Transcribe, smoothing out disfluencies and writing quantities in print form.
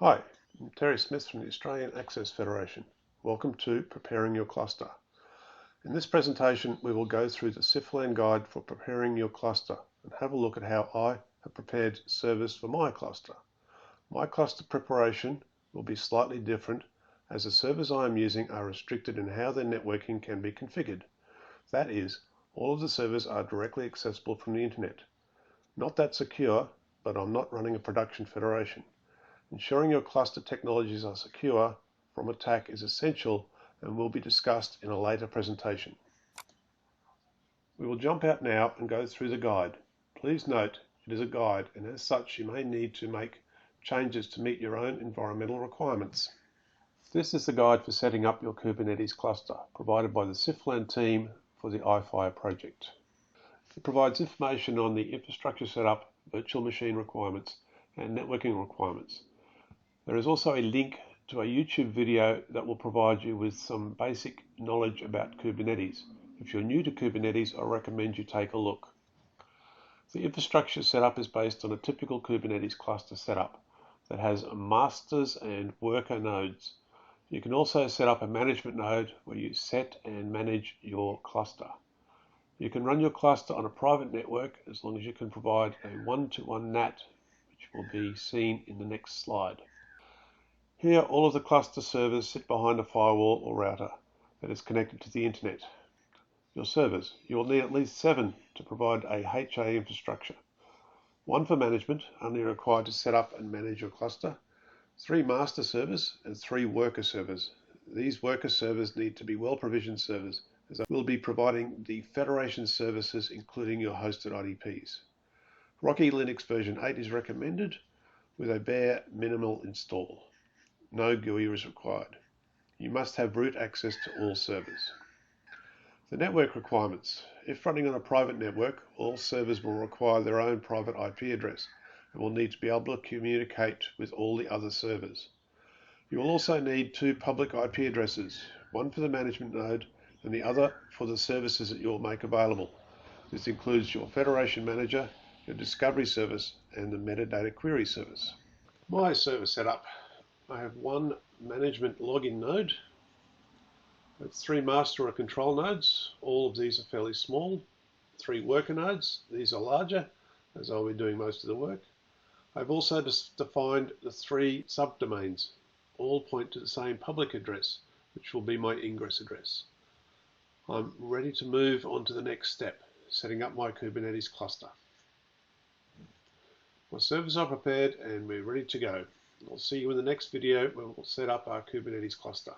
Hi, I'm Terry Smith from the Australian Access Federation. Welcome to Preparing Your Cluster. In this presentation, we will go through the CIFLAN guide for preparing your cluster and have a look at how I have prepared servers for my cluster. My cluster preparation will be slightly different as the servers I am using are restricted in how their networking can be configured. That is, all of the servers are directly accessible from the internet. Not that secure, but I'm not running a production federation. Ensuring your cluster technologies are secure from attack is essential and will be discussed in a later presentation. We will jump out now and go through the guide. Please note it is a guide, and as such you may need to make changes to meet your own environmental requirements. This is the guide for setting up your Kubernetes cluster, provided by the CIFLAN team for the iFire project. It provides information on the infrastructure setup, virtual machine requirements, and networking requirements. There is also a link to a YouTube video that will provide you with some basic knowledge about Kubernetes. If you're new to Kubernetes, I recommend you take a look. The infrastructure setup is based on a typical Kubernetes cluster setup that has masters and worker nodes. You can also set up a management node where you set and manage your cluster. You can run your cluster on a private network as long as you can provide a one-to-one NAT, which will be seen in the next slide. Here, all of the cluster servers sit behind a firewall or router that is connected to the internet. Your servers, you will need at least 7 to provide a HA infrastructure. 1 for management, only required to set up and manage your cluster. 3 master servers and 3 worker servers. These worker servers need to be well-provisioned servers, as they will be providing the Federation services, including your hosted IDPs. Rocky Linux version 8 is recommended with a bare minimal install. No GUI is required. You must have root access to all servers. The network requirements. If running on a private network, all servers will require their own private IP address and will need to be able to communicate with all the other servers. You will also need 2 public IP addresses, one for the management node and the other for the services that you will make available. This includes your Federation Manager, your Discovery service, and the Metadata Query service. My server setup. I have 1 management login node. That's 3 master or control nodes. All of these are fairly small. 3 worker nodes. These are larger, as I'll be doing most of the work. I've also defined the 3 subdomains. All point to the same public address, which will be my ingress address. I'm ready to move on to the next step, setting up my Kubernetes cluster. My servers are prepared and we're ready to go. I'll see you in the next video where we'll set up our Kubernetes cluster.